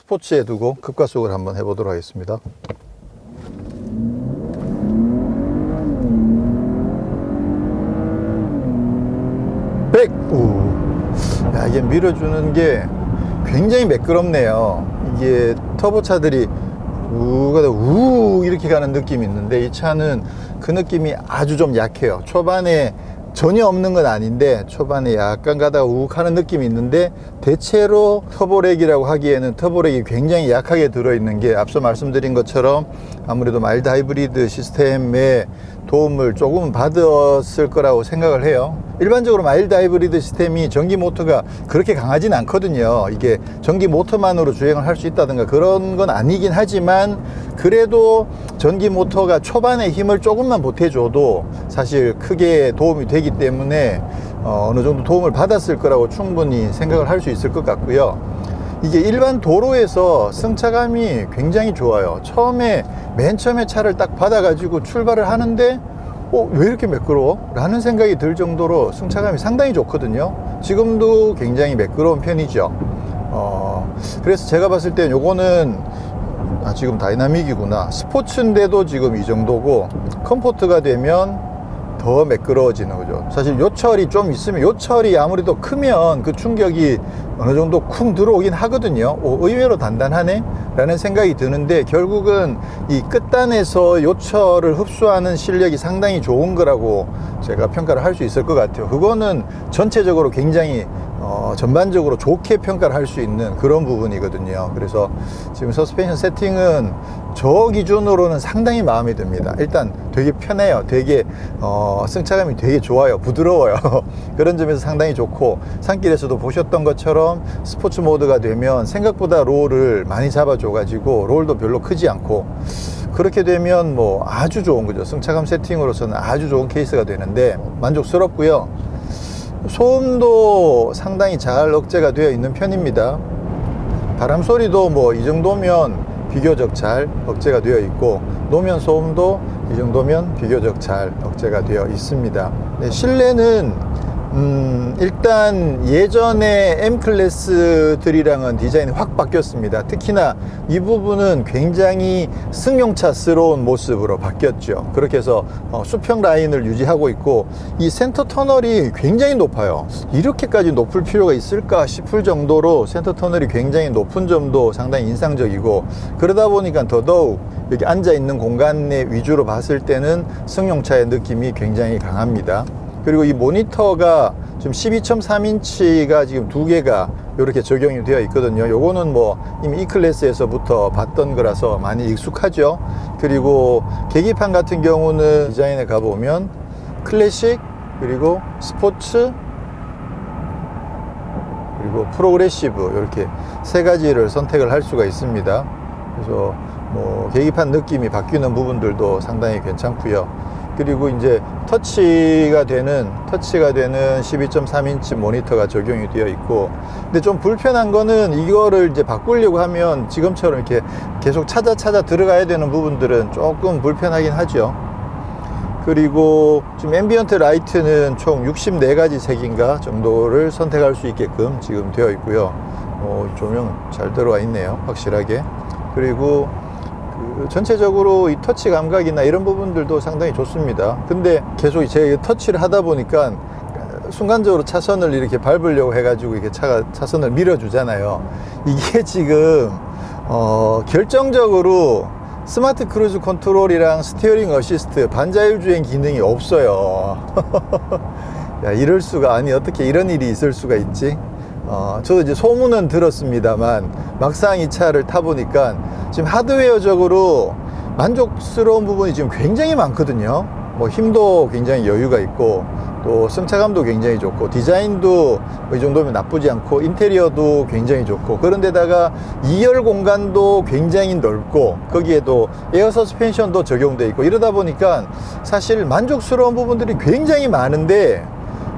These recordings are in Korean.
스포츠에 두고 급가속을 한번 해보도록 하겠습니다. 야, 이게 밀어주는 게 굉장히 매끄럽네요. 이게 터보차들이 우 이렇게 가는 느낌이 있는데 이 차는 그 느낌이 아주 좀 약해요. 초반에 전혀 없는 건 아닌데 초반에 약간 가다가 우욱 하는 느낌이 있는데, 대체로 터보렉이라고 하기에는 터보렉이 굉장히 약하게 들어있는 게 앞서 말씀드린 것처럼 아무래도 마일드 하이브리드 시스템의 도움을 조금은 받았을 거라고 생각을 해요. 일반적으로 마일드 하이브리드 시스템이 전기 모터가 그렇게 강하진 않거든요. 이게 전기 모터만으로 주행을 할 수 있다든가 그런 건 아니긴 하지만, 그래도 전기 모터가 초반에 힘을 조금만 보태줘도 사실 크게 도움이 되기 때문에 어느 정도 도움을 받았을 거라고 충분히 생각을 할 수 있을 것 같고요. 이게 일반 도로에서 승차감이 굉장히 좋아요. 맨 처음에 차를 딱 받아가지고 출발을 하는데 왜 이렇게 매끄러워? 라는 생각이 들 정도로 승차감이 상당히 좋거든요. 지금도 굉장히 매끄러운 편이죠. 그래서 제가 봤을 땐 요거는 지금 다이나믹이구나. 스포츠인데도 지금 이 정도고, 컴포트가 되면 더 매끄러워지는 거죠. 사실 요철이 좀 있으면, 요철이 아무래도 크면 그 충격이 어느 정도 쿵 들어오긴 하거든요. 의외로 단단하네? 라는 생각이 드는데, 결국은 이 끝단에서 요철을 흡수하는 실력이 상당히 좋은 거라고 제가 평가를 할 수 있을 것 같아요. 그거는 전체적으로 굉장히 전반적으로 좋게 평가를 할 수 있는 그런 부분이거든요. 그래서 지금 서스펜션 세팅은 저 기준으로는 상당히 마음에 듭니다. 일단 되게 편해요. 되게 승차감이 되게 좋아요. 부드러워요. 그런 점에서 상당히 좋고, 산길에서도 보셨던 것처럼 스포츠 모드가 되면 생각보다 롤을 많이 잡아줘 가지고 롤도 별로 크지 않고, 그렇게 되면 뭐 아주 좋은 거죠. 승차감 세팅으로서는 아주 좋은 케이스가 되는데 만족스럽고요. 소음도 상당히 잘 억제가 되어 있는 편입니다. 바람 소리도 뭐 이 정도면 비교적 잘 억제가 되어 있고, 노면 소음도 이 정도면 비교적 잘 억제가 되어 있습니다. 네, 실내는 일단 예전에 M클래스들이랑은 디자인이 확 바뀌었습니다. 특히나 이 부분은 굉장히 승용차스러운 모습으로 바뀌었죠. 그렇게 해서 수평 라인을 유지하고 있고, 이 센터 터널이 굉장히 높아요. 이렇게까지 높을 필요가 있을까 싶을 정도로 센터 터널이 굉장히 높은 점도 상당히 인상적이고, 그러다 보니까 더더욱 여기 앉아있는 공간의 위주로 봤을 때는 승용차의 느낌이 굉장히 강합니다. 그리고 이 모니터가 지금 12.3인치가 지금 두 개가 이렇게 적용이 되어 있거든요. 요거는 뭐 이미 E클래스에서부터 봤던 거라서 많이 익숙하죠. 그리고 계기판 같은 경우는 디자인에 가보면 클래식, 그리고 스포츠, 그리고 프로그레시브, 이렇게 세 가지를 선택을 할 수가 있습니다. 그래서 뭐 계기판 느낌이 바뀌는 부분들도 상당히 괜찮고요. 그리고 이제 터치가 되는 12.3인치 모니터가 적용이 되어 있고, 근데 좀 불편한 거는 이거를 이제 바꾸려고 하면 지금처럼 이렇게 계속 찾아 들어가야 되는 부분들은 조금 불편하긴 하죠. 그리고 지금 앰비언트 라이트는 총 64가지 색인가 정도를 선택할 수 있게끔 지금 되어 있고요. 조명 잘 들어와 있네요, 확실하게. 그리고 전체적으로 이 터치 감각이나 이런 부분들도 상당히 좋습니다. 근데 계속 제가 터치를 하다 보니까 순간적으로 차선을 이렇게 밟으려고 해가지고 이렇게 차선을 밀어주잖아요. 이게 지금 결정적으로 스마트 크루즈 컨트롤이랑 스티어링 어시스트 반자율 주행 기능이 없어요. 야, 이럴 수가, 아니 어떻게 이런 일이 있을 수가 있지? 저도 이제 소문은 들었습니다만 막상 이 차를 타보니까 지금 하드웨어적으로 만족스러운 부분이 지금 굉장히 많거든요. 뭐 힘도 굉장히 여유가 있고, 또 승차감도 굉장히 좋고, 디자인도 이 정도면 나쁘지 않고, 인테리어도 굉장히 좋고, 그런데다가 2열 공간도 굉장히 넓고, 거기에도 에어 서스펜션도 적용되어 있고, 이러다 보니까 사실 만족스러운 부분들이 굉장히 많은데,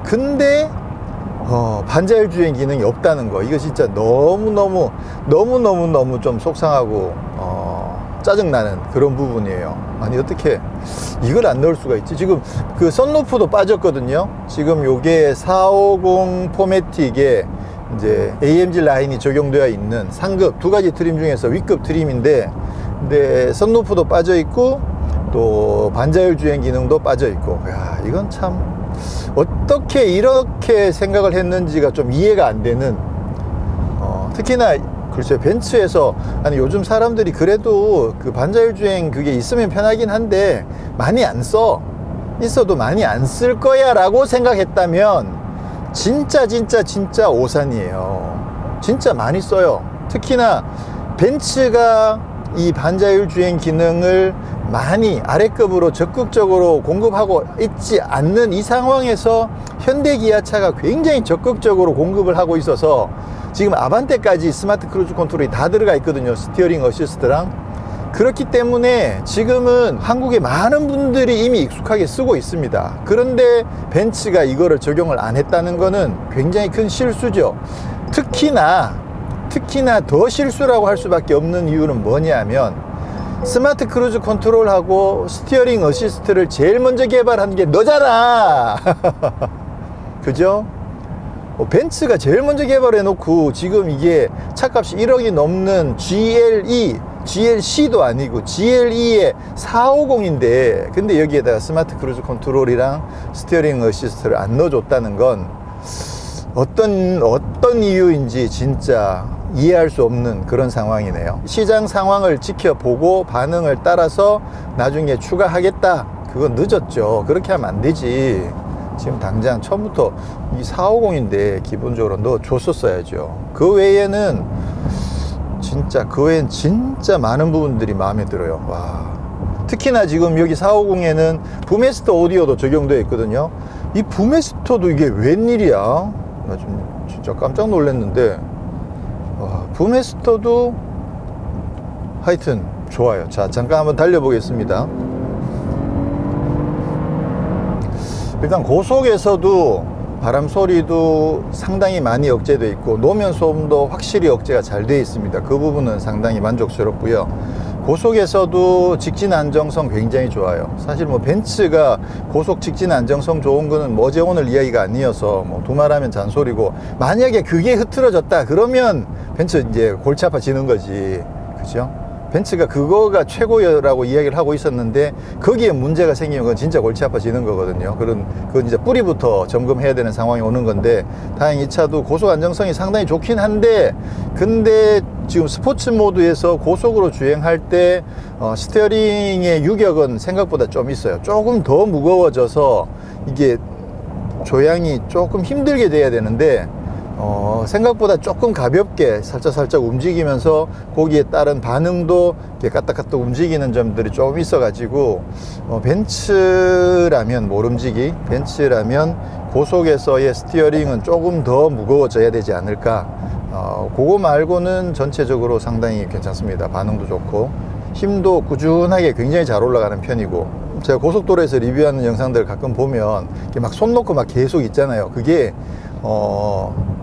근데 반자율 주행 기능이 없다는 거, 이거 진짜 너무너무 좀 속상하고 짜증나는 그런 부분이에요. 아니 어떻게 이걸 안 넣을 수가 있지? 지금 그 선루프도 빠졌거든요. 지금 요게 450 포매틱에 이제 AMG 라인이 적용되어 있는 상급 두 가지 트림 중에서 위급 트림인데, 근데 썬루프도 빠져 있고 또 반자율 주행 기능도 빠져 있고, 야, 이건 참 어떻게 이렇게 생각을 했는지가 좀 이해가 안 되는, 특히나 글쎄요, 벤츠에서, 아니 요즘 사람들이 그래도 그 반자율 주행 그게 있으면 편하긴 한데 많이 안 써. 있어도 많이 안 쓸 거야 라고 생각했다면 진짜 오산이에요. 진짜 많이 써요. 특히나 벤츠가 이 반자율 주행 기능을 많이 아래급으로 적극적으로 공급하고 있지 않는 이 상황에서 현대 기아차가 굉장히 적극적으로 공급을 하고 있어서 지금 아반떼까지 스마트 크루즈 컨트롤이 다 들어가 있거든요. 스티어링 어시스트랑. 그렇기 때문에 지금은 한국의 많은 분들이 이미 익숙하게 쓰고 있습니다. 그런데 벤츠가 이거를 적용을 안 했다는 거는 굉장히 큰 실수죠. 특히나 더 실수라고 할 수밖에 없는 이유는 뭐냐면, 스마트 크루즈 컨트롤하고 스티어링 어시스트를 제일 먼저 개발한 게 너잖아. 그죠? 벤츠가 제일 먼저 개발해 놓고 지금 이게 차값이 1억이 넘는 GLC도 아니고 GLE의 450인데, 근데 여기에다가 스마트 크루즈 컨트롤이랑 스티어링 어시스트를 안 넣어줬다는 건 어떤 이유인지 진짜 이해할 수 없는 그런 상황이네요. 시장 상황을 지켜보고 반응을 따라서 나중에 추가하겠다, 그건 늦었죠. 그렇게 하면 안 되지. 지금 당장 처음부터 이 450인데 기본적으로 넣어줬었어야죠. 그 외에는 진짜 많은 부분들이 마음에 들어요. 와. 특히나 지금 여기 450에는 부메스터 오디오도 적용되어 있거든요. 이 부메스터도 이게 웬일이야? 나 좀 진짜 깜짝 놀랐는데, 와, 부메스터도 하여튼 좋아요. 자, 잠깐 한번 달려보겠습니다. 일단 고속에서도 바람 소리도 상당히 많이 억제되어 있고 노면 소음도 확실히 억제가 잘 되어 있습니다. 그 부분은 상당히 만족스럽고요. 고속에서도 직진 안정성 굉장히 좋아요. 사실 뭐 벤츠가 고속 직진 안정성 좋은 거는 뭐 어제 오늘 이야기가 아니어서 뭐 두말하면 잔소리고, 만약에 그게 흐트러졌다 그러면 벤츠 이제 골치 아파지는 거지. 그죠? 벤츠가 그거가 최고라고 이야기를 하고 있었는데 거기에 문제가 생기면 그건 진짜 골치 아파지는 거거든요. 그건 이제 뿌리부터 점검해야 되는 상황이 오는 건데, 다행히 이 차도 고속 안정성이 상당히 좋긴 한데, 근데 지금 스포츠 모드에서 고속으로 주행할 때 스티어링의 유격은 생각보다 좀 있어요. 조금 더 무거워져서 이게 조향이 조금 힘들게 돼야 되는데 생각보다 조금 가볍게 살짝 움직이면서 거기에 따른 반응도 이렇게 까딱까딱 움직이는 점들이 조금 있어가지고, 벤츠라면 모름지기, 벤츠라면 고속에서의 스티어링은 조금 더 무거워져야 되지 않을까. 그거 말고는 전체적으로 상당히 괜찮습니다. 반응도 좋고 힘도 꾸준하게 굉장히 잘 올라가는 편이고, 제가 고속도로에서 리뷰하는 영상들 가끔 보면 막 손 놓고 막 계속 있잖아요. 그게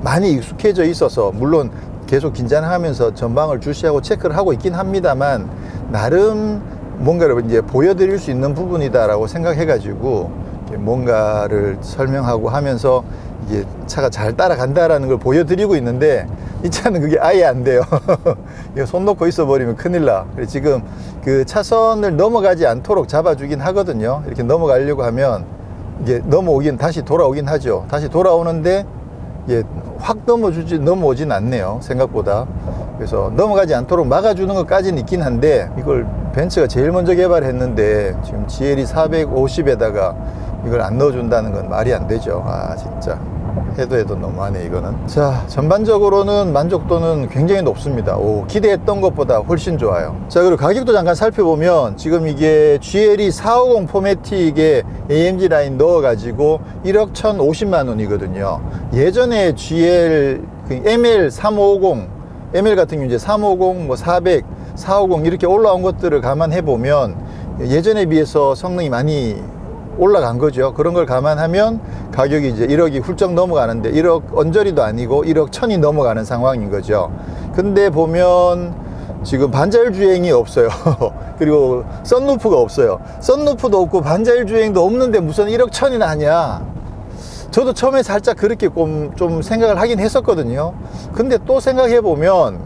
많이 익숙해져 있어서 물론 계속 긴장하면서 전방을 주시하고 체크를 하고 있긴 합니다만, 나름 뭔가를 이제 보여드릴 수 있는 부분이다라고 생각해가지고 뭔가를 설명하고 하면서 이게 차가 잘 따라간다라는 걸 보여드리고 있는데, 이 차는 그게 아예 안 돼요. 이거 손 놓고 있어 버리면 큰일 나. 그래서 지금 그 차선을 넘어가지 않도록 잡아주긴 하거든요. 이렇게 넘어가려고 하면 이게 다시 돌아오긴 하죠. 다시 돌아오는데 이게 확 넘어오진 않네요, 생각보다. 그래서 넘어가지 않도록 막아주는 것까지는 있긴 한데, 이걸 벤츠가 제일 먼저 개발했는데 지금 GLE 450에다가 이걸 안 넣어준다는 건 말이 안 되죠. 아, 진짜 해도 너무하네 이거는. 자, 전반적으로는 만족도는 굉장히 높습니다. 기대했던 것보다 훨씬 좋아요. 자, 그리고 가격도 잠깐 살펴보면 지금 이게 GLE 450 포매틱에 AMG 라인 넣어가지고 1억 1,050만 원이거든요. 예전에 ML 350, ML 같은 경우 이제 350, 뭐 400, 450 이렇게 올라온 것들을 감안해 보면 예전에 비해서 성능이 많이 올라간 거죠. 그런 걸 감안하면 가격이 이제 1억이 훌쩍 넘어가는데, 1억 언저리도 아니고 1억 1,000이 넘어가는 상황인 거죠. 근데 보면 지금 반자율 주행이 없어요. 그리고 썬루프가 없어요. 썬루프도 없고 반자율 주행도 없는데 무슨 1억 1,000이나 하냐. 저도 처음에 살짝 그렇게 좀 생각을 하긴 했었거든요. 근데 또 생각해 보면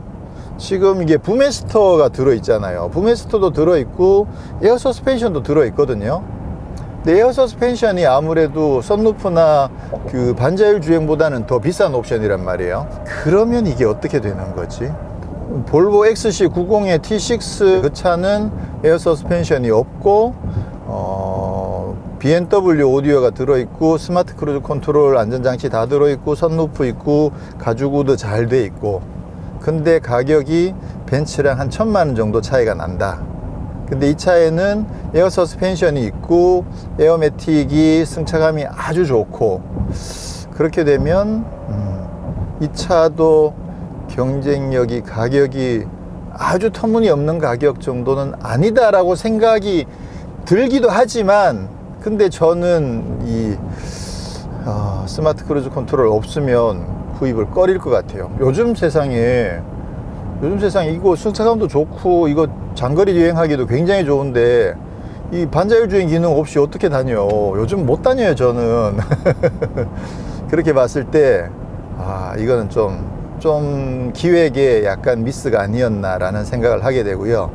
지금 이게 부메스터가 들어있잖아요. 부메스터도 들어있고 에어 서스펜션도 들어있거든요. 근데 에어 서스펜션이 아무래도 썬루프나 그 반자율 주행보다는 더 비싼 옵션이란 말이에요. 그러면 이게 어떻게 되는 거지? 볼보 XC90의 T6 그 차는 에어 서스펜션이 없고 BMW 오디오가 들어있고 스마트 크루즈 컨트롤 안전장치 다 들어있고 선루프 있고 가죽 우드 잘 돼 있고, 근데 가격이 벤츠랑 한 1000만원 정도 차이가 난다. 근데 이 차에는 에어 서스펜션이 있고 에어매틱이 승차감이 아주 좋고, 그렇게 되면 이 차도 경쟁력이, 가격이 아주 터무니없는 가격 정도는 아니다라고 생각이 들기도 하지만, 근데 저는 이 스마트 크루즈 컨트롤 없으면 구입을 꺼릴 것 같아요. 요즘 세상에 이거 승차감도 좋고 이거 장거리 여행하기도 굉장히 좋은데 이 반자율 주행 기능 없이 어떻게 다녀요? 요즘 못 다녀요, 저는. 그렇게 봤을 때 이거는 좀 기획에 약간 미스가 아니었나라는 생각을 하게 되고요.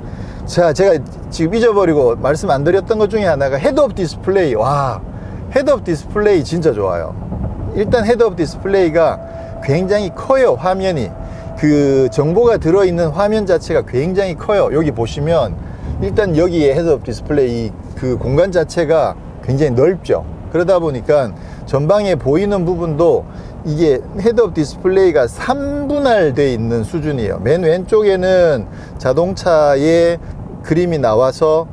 자, 제가 지금 잊어버리고 말씀 안 드렸던 것 중에 하나가 헤드업 디스플레이. 와, 헤드업 디스플레이 진짜 좋아요. 일단 헤드업 디스플레이가 굉장히 커요. 화면이, 그 정보가 들어있는 화면 자체가 굉장히 커요. 여기 보시면 일단 여기에 헤드업 디스플레이 그 공간 자체가 굉장히 넓죠. 그러다 보니까 전방에 보이는 부분도 이게 헤드업 디스플레이가 3분할 되어 있는 수준이에요. 맨 왼쪽에는 자동차의 그림이 나와서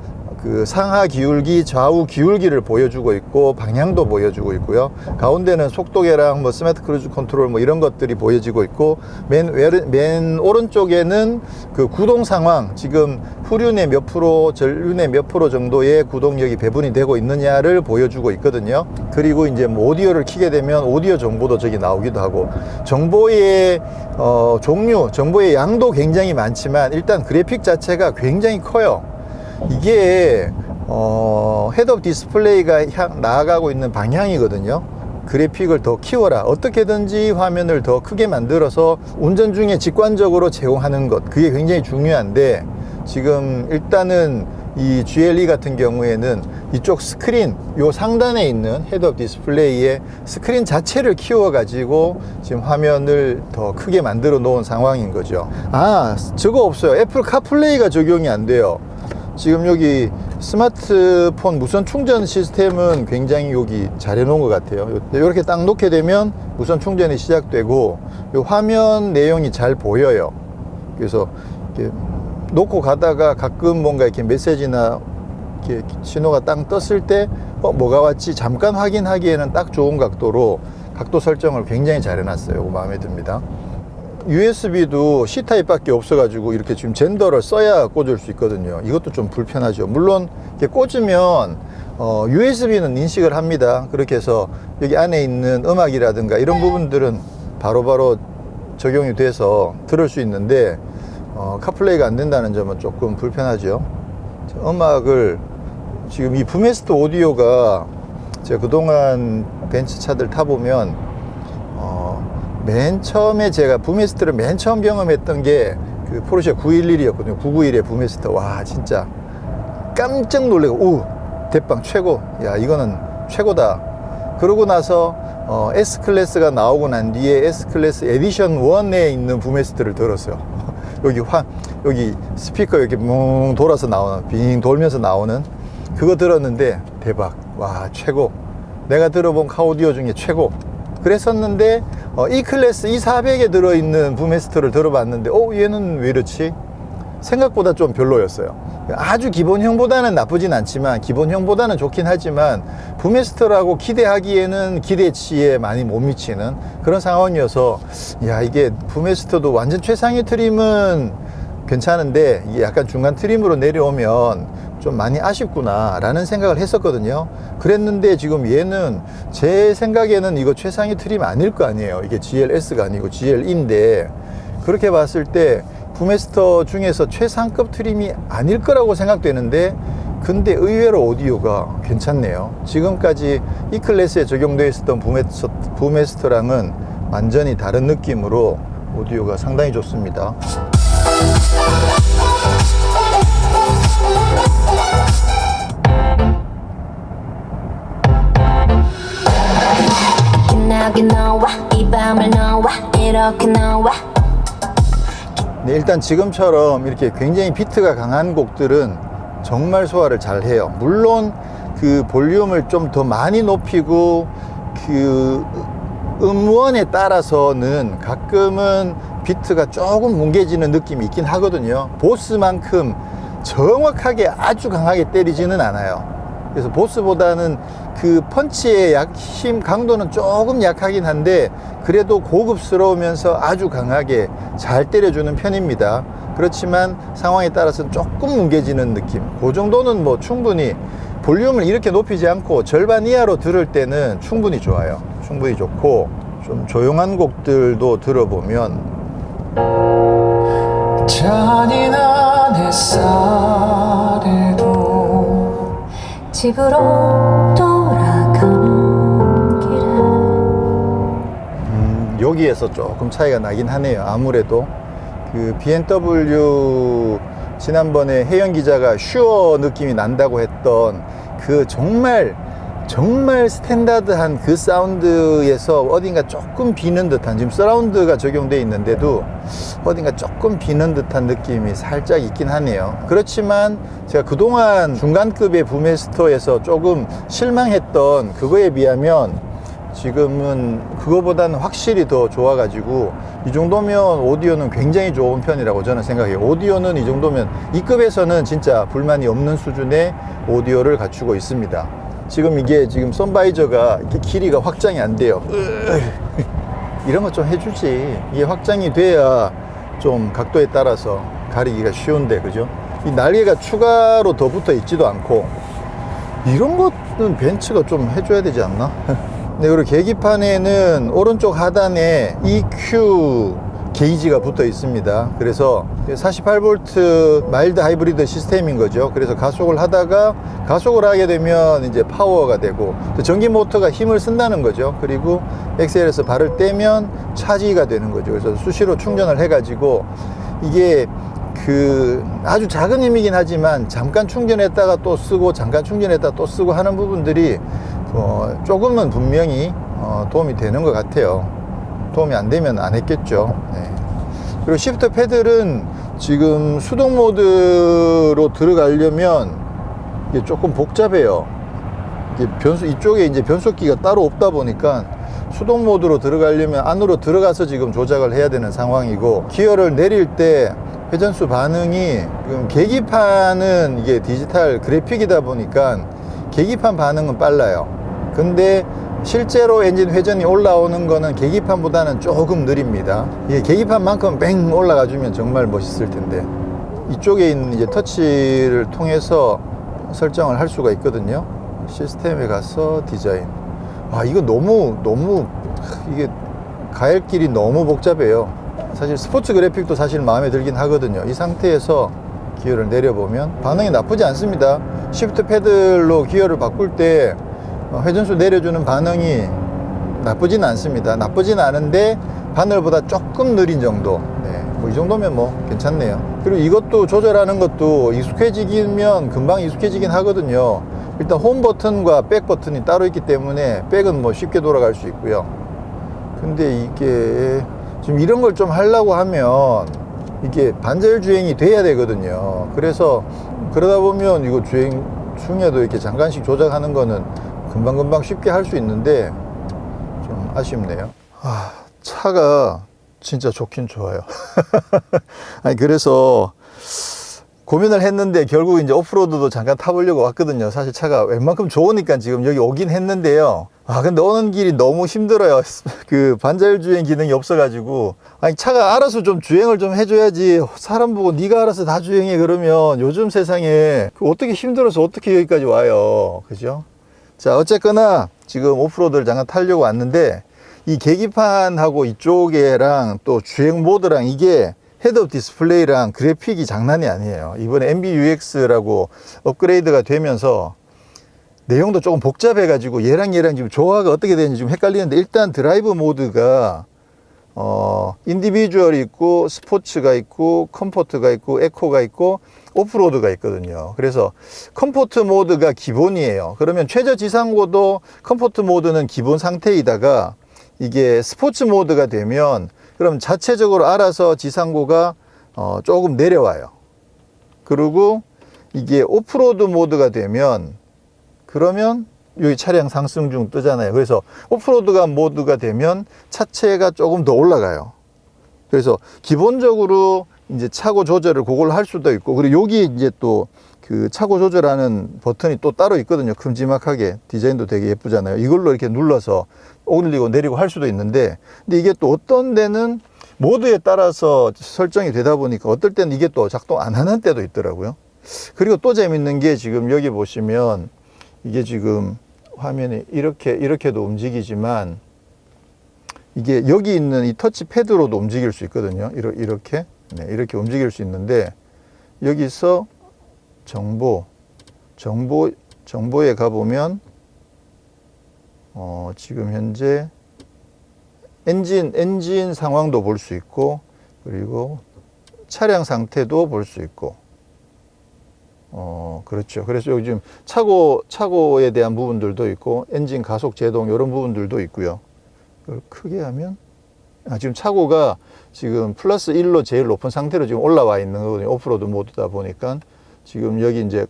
그 상하 기울기, 좌우 기울기를 보여주고 있고 방향도 보여주고 있고요. 가운데는 속도계랑 뭐 스마트 크루즈 컨트롤 뭐 이런 것들이 보여지고 있고, 맨 오른쪽에는 그 구동 상황, 지금 후륜의 몇 프로, 전륜의 몇 프로 정도의 구동력이 배분이 되고 있느냐를 보여주고 있거든요. 그리고 이제 뭐 오디오를 켜게 되면 오디오 정보도 저기 나오기도 하고, 정보의 종류, 정보의 양도 굉장히 많지만 일단 그래픽 자체가 굉장히 커요. 이게 헤드업 디스플레이가 나아가고 있는 방향이거든요. 그래픽을 더 키워라, 어떻게든지 화면을 더 크게 만들어서 운전 중에 직관적으로 제공하는 것, 그게 굉장히 중요한데, 지금 일단은 이 GLE 같은 경우에는 이쪽 스크린, 요 상단에 있는 헤드업 디스플레이의 스크린 자체를 키워 가지고 지금 화면을 더 크게 만들어 놓은 상황인 거죠. 저거 없어요. 애플 카플레이가 적용이 안 돼요. 지금 여기 스마트폰 무선 충전 시스템은 굉장히 여기 잘 해놓은 것 같아요. 이렇게 딱 놓게 되면 무선 충전이 시작되고, 이 화면 내용이 잘 보여요. 그래서 이렇게 놓고 가다가 가끔 뭔가 이렇게 메시지나 이렇게 신호가 딱 떴을 때 뭐가 왔지 잠깐 확인하기에는 딱 좋은 각도로 각도 설정을 굉장히 잘 해놨어요. 이거 마음에 듭니다. USB도 C타입 밖에 없어가지고 이렇게 지금 젠더를 써야 꽂을 수 있거든요. 이것도 좀 불편하죠. 물론 이렇게 꽂으면 USB는 인식을 합니다. 그렇게 해서 여기 안에 있는 음악이라든가 이런 부분들은 바로바로 적용이 돼서 들을 수 있는데, 카플레이가 안 된다는 점은 조금 불편하죠. 음악을 지금 이 부메스터 오디오가 제가 그동안 벤츠 차들 타보면 맨 처음에 제가 부메스터를 맨 처음 경험했던 게 그 포르쉐 911이었거든요. 991의 부메스터. 와, 진짜 깜짝 놀래고, 오, 대빵 최고. 야, 이거는 최고다. 그러고 나서 S클래스가 나오고 난 뒤에 S클래스 에디션 1에 있는 부메스터를 들었어요. 여기 스피커 이렇게 뭉 돌아서 나오는, 빙 돌면서 나오는 그거 들었는데 대박. 와, 최고. 내가 들어본 카오디오 중에 최고. 그랬었는데 E클래스 E400에 들어있는 부메스터를 들어봤는데 얘는 왜 이렇지? 생각보다 좀 별로였어요. 아주 기본형보다는 나쁘진 않지만, 기본형보다는 좋긴 하지만 부메스터라고 기대하기에는 기대치에 많이 못 미치는 그런 상황이어서, 야, 이게 부메스터도 완전 최상위 트림은 괜찮은데 이게 약간 중간 트림으로 내려오면 좀 많이 아쉽구나 라는 생각을 했었거든요. 그랬는데 지금 얘는 제 생각에는 이거 최상위 트림 아닐 거 아니에요. 이게 GLS가 아니고 GL인데, 그렇게 봤을 때 부메스터 중에서 최상급 트림이 아닐 거라고 생각되는데, 근데 의외로 오디오가 괜찮네요. 지금까지 E 클래스에 적용되어 있었던 부메스터랑은 완전히 다른 느낌으로 오디오가 상당히 좋습니다. 네, 일단 지금처럼 이렇게 굉장히 비트가 강한 곡들은 정말 소화를 잘 해요. 물론 그 볼륨을 좀 더 많이 높이고 그 음원에 따라서는 가끔은 비트가 조금 뭉개지는 느낌이 있긴 하거든요. 보스만큼 정확하게 아주 강하게 때리지는 않아요. 그래서 보스보다는 그 펀치의 힘 강도는 조금 약하긴 한데 그래도 고급스러우면서 아주 강하게 잘 때려주는 편입니다. 그렇지만 상황에 따라서는 조금 뭉개지는 느낌, 그 정도는 뭐 충분히 볼륨을 이렇게 높이지 않고 절반 이하로 들을 때는 충분히 좋아요. 충분히 좋고, 좀 조용한 곡들도 들어보면 잔인한 햇살에도 집으로 돌아가는 길에 여기에서 조금 차이가 나긴 하네요. 아무래도 그 BMW 지난번에 혜연 기자가 슈어 느낌이 난다고 했던 그 정말 스탠다드한 그 사운드에서 어딘가 조금 비는 듯한, 지금 서라운드가 적용되어 있는데도 어딘가 조금 비는 듯한 느낌이 살짝 있긴 하네요. 그렇지만 제가 그동안 중간급의 부메스터에서 조금 실망했던 그거에 비하면 지금은 그거보다는 확실히 더 좋아가지고 이 정도면 오디오는 굉장히 좋은 편이라고 저는 생각해요. 오디오는 이 정도면 이 급에서는 진짜 불만이 없는 수준의 오디오를 갖추고 있습니다. 지금 이게 지금 선바이저가 이렇게 길이가 확장이 안 돼요. 이런 거 좀 해주지. 이게 확장이 돼야 좀 각도에 따라서 가리기가 쉬운데, 그죠? 이 날개가 추가로 더 붙어 있지도 않고 이런 것은 벤츠가 좀 해줘야 되지 않나? 네, 그리고 계기판에는 오른쪽 하단에 EQ 게이지가 붙어 있습니다. 그래서 48V 마일드 하이브리드 시스템인 거죠. 그래서 가속을 하다가 가속을 하게 되면 이제 파워가 되고 전기 모터가 힘을 쓴다는 거죠. 그리고 엑셀에서 발을 떼면 차지가 되는 거죠. 그래서 수시로 충전을 해가지고 이게 그 아주 작은 힘이긴 하지만 잠깐 충전했다가 또 쓰고 잠깐 충전했다가 또 쓰고 하는 부분들이 조금은 분명히 도움이 되는 것 같아요. 도움이 안 되면 안 했겠죠. 네. 그리고 시프트 패들은 지금 수동 모드로 들어가려면 이게 조금 복잡해요. 이게 이쪽에 이제 변속기가 따로 없다 보니까 수동 모드로 들어가려면 안으로 들어가서 지금 조작을 해야 되는 상황이고, 기어를 내릴 때 회전수 반응이 지금 계기판은 이게 디지털 그래픽이다 보니까 계기판 반응은 빨라요. 근데 실제로 엔진 회전이 올라오는 거는 계기판보다는 조금 느립니다. 이게 계기판만큼 뱅 올라가 주면 정말 멋있을 텐데, 이쪽에 있는 이제 터치를 통해서 설정을 할 수가 있거든요. 시스템에 가서 디자인. 이거 너무 이게 갈 길이 너무 복잡해요. 사실 스포츠 그래픽도 사실 마음에 들긴 하거든요. 이 상태에서 기어를 내려보면 반응이 나쁘지 않습니다. 시프트 패들로 기어를 바꿀 때 회전수 내려주는 반응이 나쁘진 않습니다. 나쁘진 않은데 바늘보다 조금 느린 정도. 네, 뭐 이 정도면 뭐 괜찮네요. 그리고 이것도 조절하는 것도 익숙해지면 금방 익숙해지긴 하거든요. 일단 홈 버튼과 백 버튼이 따로 있기 때문에 백은 뭐 쉽게 돌아갈 수 있고요. 근데 이게 지금 이런 걸 좀 하려고 하면 이게 반절 주행이 돼야 되거든요. 그래서 그러다 보면 이거 주행 중에도 이렇게 잠깐씩 조작하는 거는 금방금방 쉽게 할 수 있는데 좀 아쉽네요. 차가 진짜 좋긴 좋아요. 아니, 그래서 고민을 했는데 결국 이제 오프로드도 잠깐 타보려고 왔거든요. 사실 차가 웬만큼 좋으니까 지금 여기 오긴 했는데요. 근데 오는 길이 너무 힘들어요. 그 반자율 주행 기능이 없어가지고. 아니, 차가 알아서 좀 주행을 좀 해줘야지. 사람 보고 네가 알아서 다 주행해 그러면 요즘 세상에 어떻게 힘들어서 어떻게 여기까지 와요. 그죠? 자, 어쨌거나 지금 오프로드를 잠깐 타려고 왔는데 이 계기판하고 이쪽에랑 또 주행 모드랑 이게 헤드업 디스플레이랑 그래픽이 장난이 아니에요. 이번에 MBUX라고 업그레이드가 되면서 내용도 조금 복잡해 가지고 얘랑 지금 조화가 어떻게 되는지 좀 헷갈리는데, 일단 드라이브 모드가 인디비주얼이 있고 스포츠가 있고 컴포트가 있고 에코가 있고 오프로드가 있거든요. 그래서 컴포트 모드가 기본이에요. 그러면 최저 지상고도 컴포트 모드는 기본 상태이다가 이게 스포츠 모드가 되면 그럼 자체적으로 알아서 지상고가 조금 내려와요. 그리고 이게 오프로드 모드가 되면 그러면 여기 차량 상승 중 뜨잖아요. 그래서 오프로드가 모드가 되면 차체가 조금 더 올라가요. 그래서 기본적으로 이제 차고 조절을 그걸 할 수도 있고, 그리고 여기 이제 또 그 차고 조절하는 버튼이 또 따로 있거든요. 큼지막하게 디자인도 되게 예쁘잖아요. 이걸로 이렇게 눌러서 올리고 내리고 할 수도 있는데, 근데 이게 또 어떤 데는 모드에 따라서 설정이 되다 보니까 어떨 때는 이게 또 작동 안 하는 때도 있더라고요. 그리고 또 재밌는 게 지금 여기 보시면 이게 지금 화면이 이렇게도 움직이지만 이게 여기 있는 이 터치 패드로도 움직일 수 있거든요. 이렇게 이렇게 움직일 수 있는데, 여기서 정보에 가보면 지금 현재 엔진 상황도 볼 수 있고, 그리고 차량 상태도 볼 수 있고, 그렇죠. 그래서 여기 지금 차고에 대한 부분들도 있고, 엔진 가속 제동 이런 부분들도 있고요. 그걸 크게 하면, 지금 차고가 지금 플러스 1로 제일 높은 상태로 지금 올라와 있는 거거든요. 오프로드 모드다 보니까. 지금 여기 이제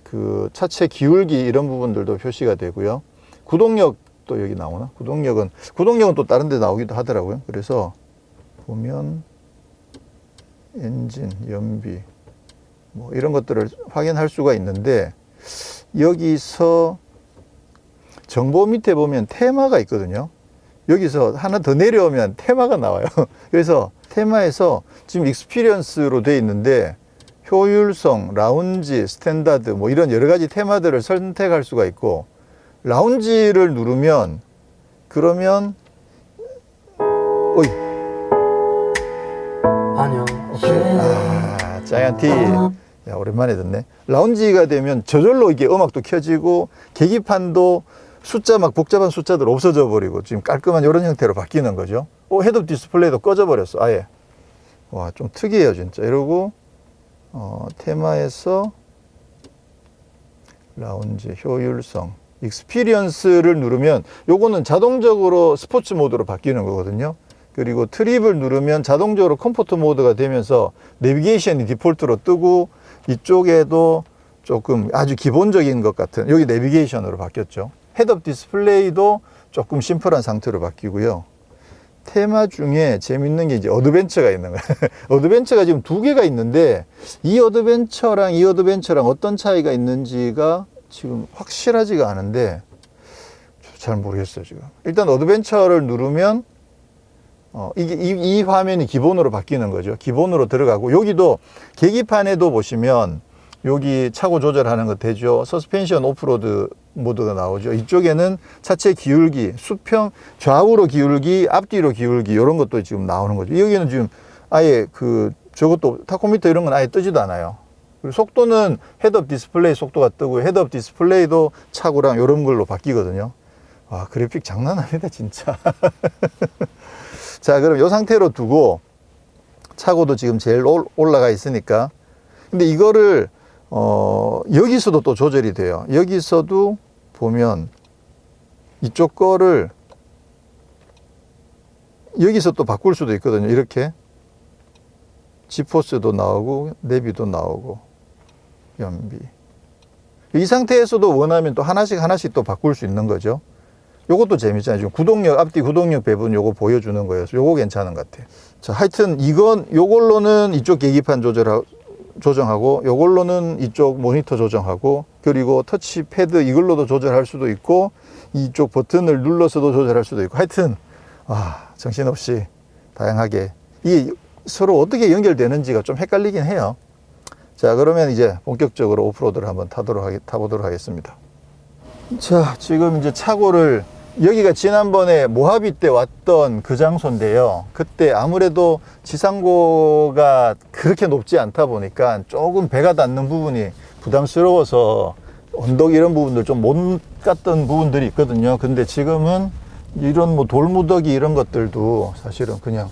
그 차체 기울기 이런 부분들도 표시가 되고요. 구동력도 여기 나오나? 구동력은 또 다른 데 나오기도 하더라고요. 그래서 보면 엔진, 연비 뭐 이런 것들을 확인할 수가 있는데, 여기서 정보 밑에 보면 테마가 있거든요. 여기서 하나 더 내려오면 테마가 나와요. 그래서 테마에서 지금 익스피리언스로 되어 있는데 효율성, 라운지, 스탠다드 뭐 이런 여러 가지 테마들을 선택할 수가 있고, 라운지를 누르면 그러면 어이 안녕. 자이언티. 야, 오랜만에 듣네. 라운지가 되면 저절로 이게 음악도 켜지고 계기판도 숫자 막 복잡한 숫자들 없어져 버리고 지금 깔끔한 이런 형태로 바뀌는 거죠. 헤드업 디스플레이도 꺼져 버렸어, 아예. 와, 좀 특이해요 진짜. 이러고 테마에서 라운지, 효율성, 익스피리언스를 누르면 요거는 자동적으로 스포츠 모드로 바뀌는 거거든요. 그리고 트립을 누르면 자동적으로 컴포트 모드가 되면서 내비게이션이 디폴트로 뜨고, 이쪽에도 조금 아주 기본적인 것 같은 여기 내비게이션으로 바뀌었죠. 헤드업 디스플레이도 조금 심플한 상태로 바뀌고요. 테마 중에 재밌는 게 이제 어드벤처가 있는 거예요. 어드벤처가 지금 두 개가 있는데, 이 어드벤처랑 어떤 차이가 있는지가 지금 확실하지가 않은데 잘 모르겠어요 지금. 일단 어드벤처를 누르면 이 화면이 기본으로 바뀌는 거죠. 기본으로 들어가고, 여기도 계기판에도 보시면 여기 차고 조절하는 거 되죠. 서스펜션 오프로드 모드가 나오죠. 이쪽에는 차체 기울기, 수평, 좌우로 기울기, 앞뒤로 기울기 이런 것도 지금 나오는 거죠. 여기는 지금 아예 저것도 타코미터 이런 건 아예 뜨지도 않아요. 그리고 속도는 헤드업 디스플레이 속도가 뜨고, 헤드업 디스플레이도 차고랑 이런 걸로 바뀌거든요. 와, 그래픽 장난 아니다 진짜. 자, 그럼 이 상태로 두고, 차고도 지금 제일 올라가 있으니까. 근데 이거를 여기서도 또 조절이 돼요. 여기서도 보면 이쪽 거를 여기서 또 바꿀 수도 있거든요. 이렇게 지포스도 나오고 내비도 나오고 연비. 이 상태에서도 원하면 또 하나씩 또 바꿀 수 있는 거죠. 요것도 재밌잖아요. 지금 구동력, 앞뒤 구동력 배분 요거 보여주는 거여서 요거 괜찮은 것 같아요. 자, 하여튼 요걸로는 이쪽 계기판 조정하고, 요걸로는 이쪽 모니터 조정하고, 그리고 터치 패드 이걸로도 조절할 수도 있고, 이쪽 버튼을 눌러서도 조절할 수도 있고, 하여튼 정신없이 다양하게 이게 서로 어떻게 연결되는지가 좀 헷갈리긴 해요. 자, 그러면 이제 본격적으로 오프로드를 한번 타보도록 하겠습니다. 자, 지금 이제 차고를 여기가 지난번에 모하비 때 왔던 그 장소인데요. 그때 아무래도 지상고가 그렇게 높지 않다 보니까 조금 배가 닿는 부분이 부담스러워서 언덕 이런 부분들 좀 못 갔던 부분들이 있거든요. 근데 지금은 이런 뭐 돌무더기 이런 것들도 사실은 그냥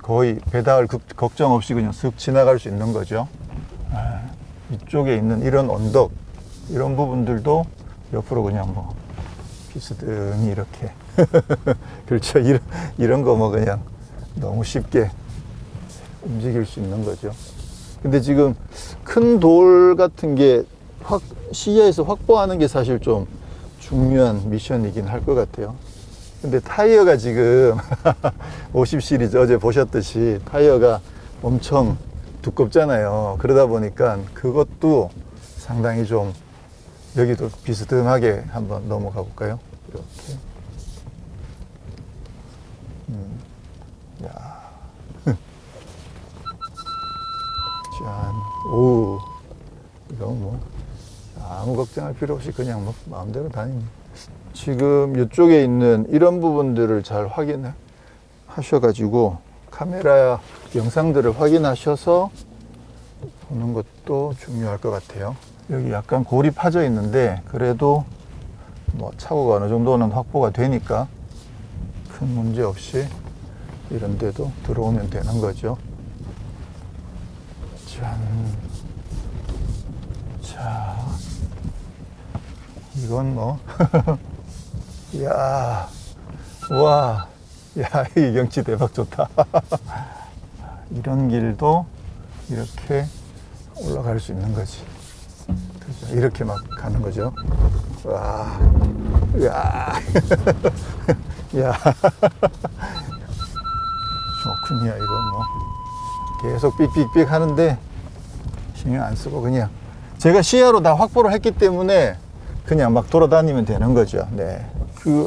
거의 배 닿을 걱정 없이 그냥 쓱 지나갈 수 있는 거죠. 이쪽에 있는 이런 언덕 이런 부분들도 옆으로 그냥 뭐 비스듬히 이렇게 그렇죠. 이런 거 뭐 그냥 너무 쉽게 움직일 수 있는 거죠. 근데 지금 큰 돌 같은 게 시야에서 확보하는 게 사실 좀 중요한 미션이긴 할 것 같아요. 근데 타이어가 지금 50 시리즈 어제 보셨듯이 타이어가 엄청 두껍잖아요. 그러다 보니까 그것도 상당히 좀 여기도 비스듬하게 한번 넘어가 볼까요? 이렇게. 야. 짠. 오. 이건 뭐 아무 걱정할 필요 없이 그냥 뭐 마음대로 다닙니다. 지금 이쪽에 있는 이런 부분들을 잘 확인하셔가지고 카메라 영상들을 확인하셔서 보는 것도 중요할 것 같아요. 여기 약간 골이 파져 있는데 그래도 뭐 차고가 어느 정도는 확보가 되니까 큰 문제 없이 이런 데도 들어오면 되는 거죠. 짠. 자, 이건 뭐 야, 와, 야, 이 경치 대박 좋다. 이런 길도 이렇게 올라갈 수 있는 거지. 그죠? 이렇게 막 가는 거죠. 와, 야, 야, 좋군요. 이건 뭐 계속 삑삑삑 하는데 신경 안 쓰고 그냥 제가 시야로 다 확보를 했기 때문에 그냥 막 돌아다니면 되는 거죠. 네.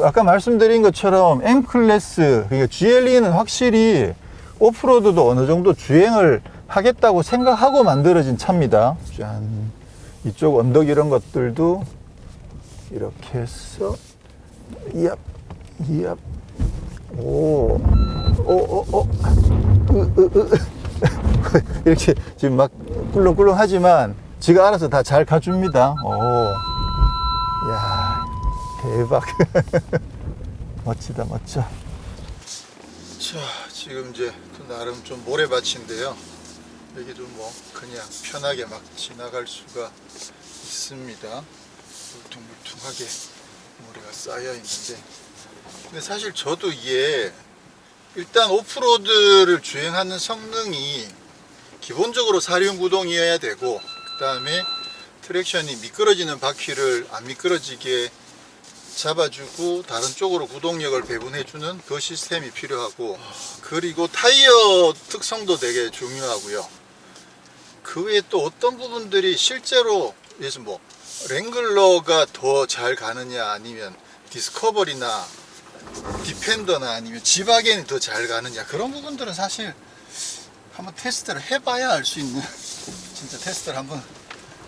아까 말씀드린 것처럼 M클래스, 그러니까 GLE는 확실히 오프로드도 어느 정도 주행을 하겠다고 생각하고 만들어진 차입니다. 짠. 이쪽 언덕 이런 것들도 이렇게 해서, 이압, 이압, 오, 이렇게 지금 막 꿀렁꿀렁 하지만 지가 알아서 다 잘 가줍니다. 오. 야, 대박. 멋지다, 멋져. 자, 지금 이제 나름 좀 모래밭인데요. 여기도 뭐 그냥 편하게 막 지나갈 수가 있습니다. 물퉁물퉁하게 모래가 쌓여 있는데. 근데 사실 저도 이게 일단 오프로드를 주행하는 성능이 기본적으로 사륜 구동이어야 되고, 그 다음에 트랙션이 미끄러지는 바퀴를 안 미끄러지게 잡아주고 다른 쪽으로 구동력을 배분해주는 그 시스템이 필요하고, 그리고 타이어 특성도 되게 중요하고요. 그 외에 또 어떤 부분들이 실제로 예를 뭐 랭글러가 더 잘 가느냐 아니면 디스커버리나 디펜더나 아니면 지바겐이 더 잘 가느냐, 그런 부분들은 사실 한번 테스트를 해봐야 알 수 있는, 진짜 테스트를 한번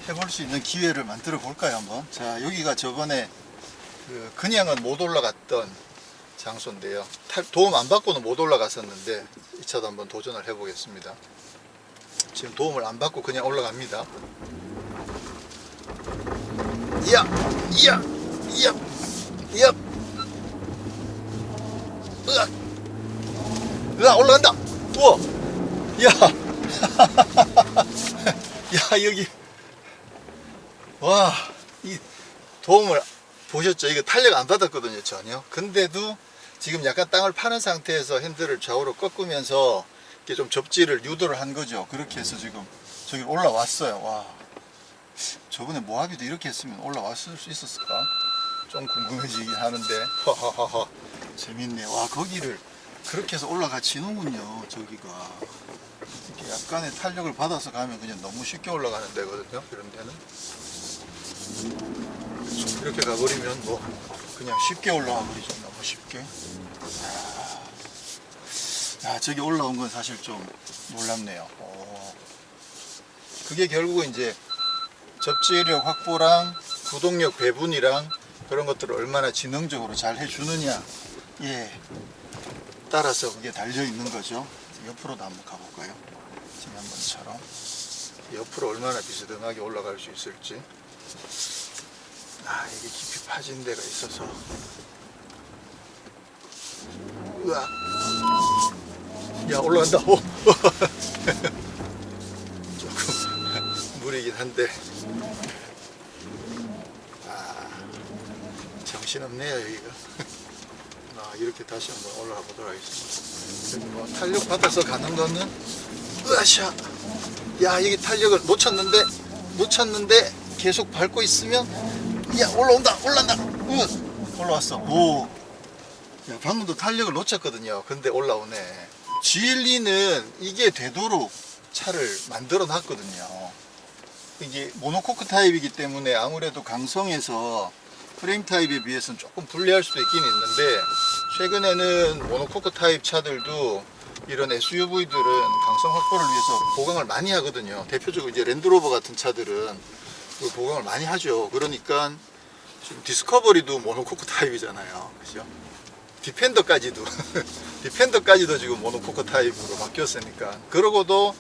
해볼 수 있는 기회를 만들어 볼까요 한번. 자, 여기가 저번에 그냥은 못 올라갔던 장소인데요. 도움 안 받고는 못 올라갔었는데 이 차도 한번 도전을 해 보겠습니다. 지금 도움을 안 받고 그냥 올라갑니다. 이야, 이야, 이야, 이야, 으악, 으악, 올라간다. 우와, 야, 야, 여기, 와, 이 도움을 보셨죠? 이거 탄력 안 받았거든요, 전혀. 근데도 지금 약간 땅을 파는 상태에서 핸들을 좌우로 꺾으면서 이렇게 좀 접지를 유도를 한 거죠. 그렇게 해서 지금 저기 올라왔어요. 와, 저번에 모하비도 이렇게 했으면 올라왔을 수 있었을까? 좀 궁금해지긴 하는데. 하하하하, 재밌네. 와, 거기를 그렇게 해서 올라가지는군요. 저기가 이렇게 약간의 탄력을 받아서 가면 그냥 너무 쉽게 올라가는 데거든요, 이런 데는. 이렇게 가버리면 뭐 그냥 쉽게 올라가 버리죠. 너무 쉽게. 야, 저기 올라온 건 사실 좀 놀랍네요. 그게 결국은 이제 접지력 확보랑 구동력 배분이랑 그런 것들을 얼마나 지능적으로 잘 해주느냐, 예, 따라서 그게 달려 있는 거죠. 옆으로도 한번 가볼까요? 지난번처럼 옆으로 얼마나 비스듬하게 올라갈 수 있을지. 아, 이게 깊이 파진 데가 있어서. 으악. 야, 올라간다. 오. 조금 무리긴 한데. 아, 정신없네요, 여기가. 아, 이렇게 다시 한번 올라가 보도록 하겠습니다. 뭐 탄력 받아서 가는 거는, 으아샤. 야, 이게 탄력을 놓쳤는데 계속 밟고 있으면, 야, 올라온다, 올라간다. 올라왔어. 오. 야, 방금도 탄력을 놓쳤거든요. 근데 올라오네. GLE는 이게 되도록 차를 만들어 놨거든요. 이게 모노코크 타입이기 때문에 아무래도 강성에서 프레임 타입에 비해서는 조금 불리할 수도 있긴 있는데, 최근에는 모노코크 타입 차들도 이런 SUV들은 강성 확보를 위해서 보강을 많이 하거든요. 대표적으로 이제 랜드로버 같은 차들은 그 보강을 많이 하죠. 그러니까 지금 디스커버리도 모노코크 타입이잖아요. 그죠? 디펜더까지도 지금 모노코크 타입으로 바뀌었으니까, 그러고도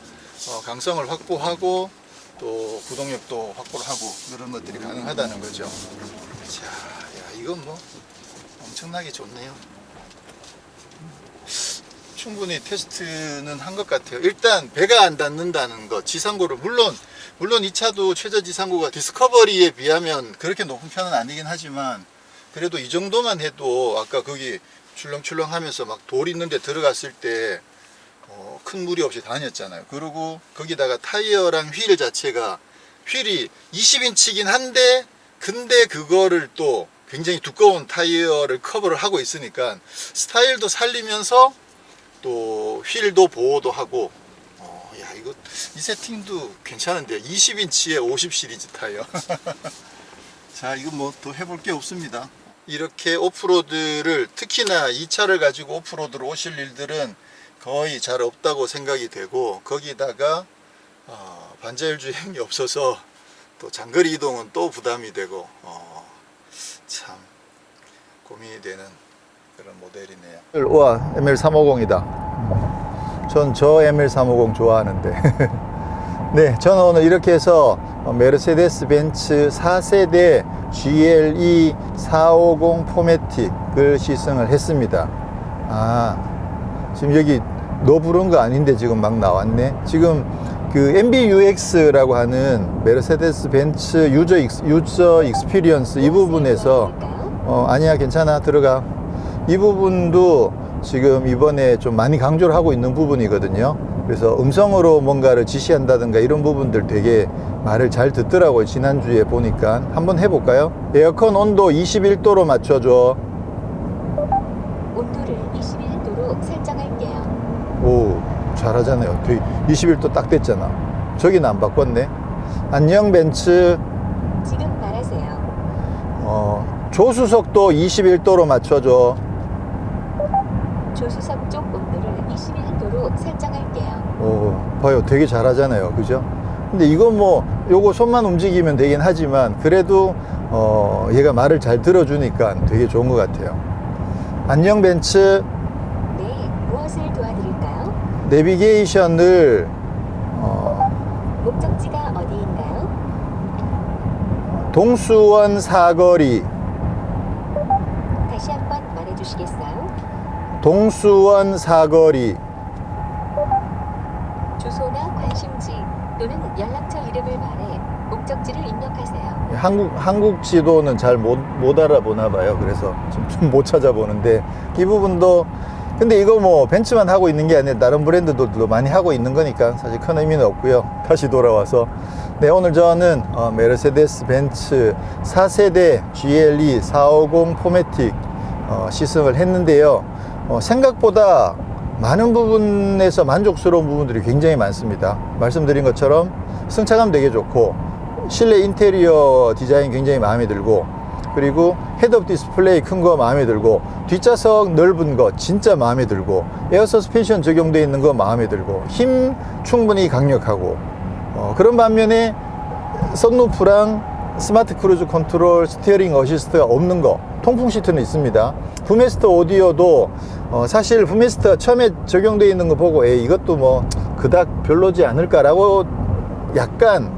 강성을 확보하고 또 구동력도 확보를 하고 그런 것들이 가능하다는 거죠. 자, 야, 이건 뭐 엄청나게 좋네요. 충분히 테스트는 한 것 같아요. 일단 배가 안 닿는다는 것, 지상고를 물론 이 차도 최저 지상고가 디스커버리에 비하면 그렇게 높은 편은 아니긴 하지만, 그래도 이 정도만 해도 아까 거기 출렁출렁 하면서 막 돌 있는데 들어갔을 때 큰 무리 없이 다녔잖아요. 그리고 거기다가 타이어랑 휠 자체가, 휠이 20인치긴 한데 근데 그거를 또 굉장히 두꺼운 타이어를 커버를 하고 있으니까 스타일도 살리면서 또 휠도 보호도 하고, 야, 이거 이 세팅도 괜찮은데요. 20인치에 50 시리즈 타이어. 자, 이거 뭐 더 해볼 게 없습니다. 이렇게 오프로드를, 특히나 이 차를 가지고 오프로드로 오실 일들은 거의 잘 없다고 생각이 되고, 거기다가 반자율 주행이 없어서 또 장거리 이동은 또 부담이 되고, 참 고민이 되는 그런 모델이네요. 우와, ML350이다. 전 저 ML350 좋아하는데. 네, 저는 오늘 이렇게 해서 메르세데스 벤츠 4세대 GLE 450 포매틱을 시승을 했습니다. 아, 지금 여기 너 부른 거 아닌데 지금 막 나왔네. 지금 그 MBUX라고 하는 메르세데스 벤츠 유저 익스피리언스 이 부분에서 아니야, 괜찮아, 들어가. 이 부분도 지금 이번에 좀 많이 강조를 하고 있는 부분이거든요. 그래서 음성으로 뭔가를 지시한다든가 이런 부분들 되게 말을 잘 듣더라고요. 지난주에 보니까. 한번 해볼까요? 에어컨 온도 21도로 맞춰줘. 온도를 21도로 설정할게요. 오, 잘하잖아요. 21도 딱 됐잖아. 저기는 안 바꿨네. 안녕 벤츠. 지금 말하세요. 조수석도 21도로 맞춰줘. 조수석 쪽 온도를 21도로 설정할게요. 오, 봐요. 되게 잘하잖아요. 그죠? 근데 이건 뭐 요거 손만 움직이면 되긴 하지만, 그래도 얘가 말을 잘 들어주니까 되게 좋은 것 같아요. 안녕 벤츠. 네, 무엇을 도와드릴까요? 내비게이션을 목적지가 어디인가요? 동수원 사거리. 다시 한번 말해주시겠어요? 동수원 사거리. 주소나 관심지 또는 연락처 이름을 말해 목적지를 입력하세요. 한국 지도는 잘 못 알아보나 봐요. 그래서 좀 못 찾아보는데, 이 부분도, 근데 이거 뭐 벤츠만 하고 있는 게 아니라 다른 브랜드들도 많이 하고 있는 거니까 사실 큰 의미는 없고요. 다시 돌아와서, 네, 오늘 저는 메르세데스 벤츠 4세대 GLE 450 포매틱 시승을 했는데요. 생각보다 많은 부분에서 만족스러운 부분들이 굉장히 많습니다. 말씀드린 것처럼 승차감 되게 좋고, 실내 인테리어 디자인 굉장히 마음에 들고, 그리고 헤드업 디스플레이 큰 거 마음에 들고, 뒷좌석 넓은 거 진짜 마음에 들고, 에어 서스펜션 적용되어 있는 거 마음에 들고, 힘 충분히 강력하고, 그런 반면에 선루프랑 스마트 크루즈 컨트롤, 스티어링 어시스트가 없는 거, 통풍 시트는 있습니다. 부메스터 오디오도 사실 부메스터 처음에 적용되어 있는 거 보고 이것도 뭐 그닥 별로지 않을까라고 약간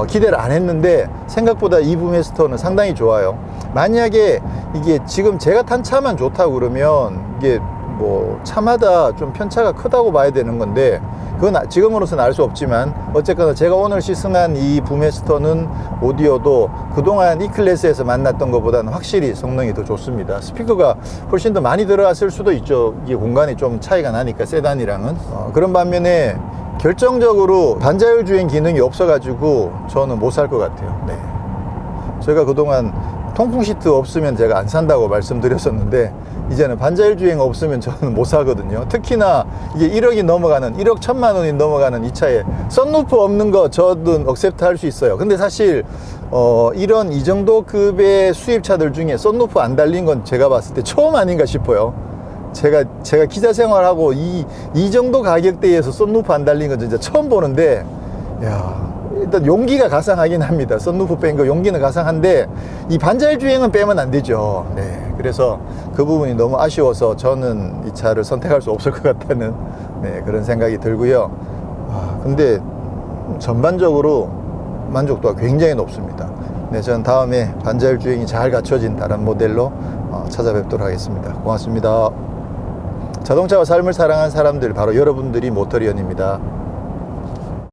기대를 안 했는데 생각보다 이 부메스터는 상당히 좋아요. 만약에 이게 지금 제가 탄 차만 좋다고 그러면 이게 뭐 차마다 좀 편차가 크다고 봐야 되는 건데 그건 지금으로서는 알 수 없지만 어쨌거나 제가 오늘 시승한 이 부메스터는 오디오도 그동안 E클래스에서 만났던 것보다는 확실히 성능이 더 좋습니다. 스피커가 훨씬 더 많이 들어갔을 수도 있죠. 이게 공간이 좀 차이가 나니까 세단이랑은. 그런 반면에 결정적으로 반자율 주행 기능이 없어가지고 저는 못 살 것 같아요. 네. 제가 그동안 통풍 시트 없으면 제가 안 산다고 말씀드렸었는데 이제는 반자율 주행 없으면 저는 못 사거든요. 특히나 이게 1억이 넘어가는 1억 1천만 원이 넘어가는 이 차에 썬루프 없는 거 저는 억셉트 할 수 있어요. 근데 사실 이런 이 정도 급의 수입차들 중에 썬루프 안 달린 건 제가 봤을 때 처음 아닌가 싶어요. 제가 기자 생활하고 이 정도 가격대에서 썬루프 안 달린 건 진짜 처음 보는데, 야, 일단 용기가 가상하긴 합니다. 썬루프 뺀 거 용기는 가상한데 이 반자율 주행은 빼면 안 되죠. 네, 그래서 그 부분이 너무 아쉬워서 저는 이 차를 선택할 수 없을 것 같다는 그런 생각이 들고요. 근데 전반적으로 만족도가 굉장히 높습니다. 네, 저는 다음에 반자율 주행이 잘 갖춰진 다른 모델로 찾아뵙도록 하겠습니다. 고맙습니다. 자동차와 삶을 사랑한 사람들, 바로 여러분들이 모터리언입니다.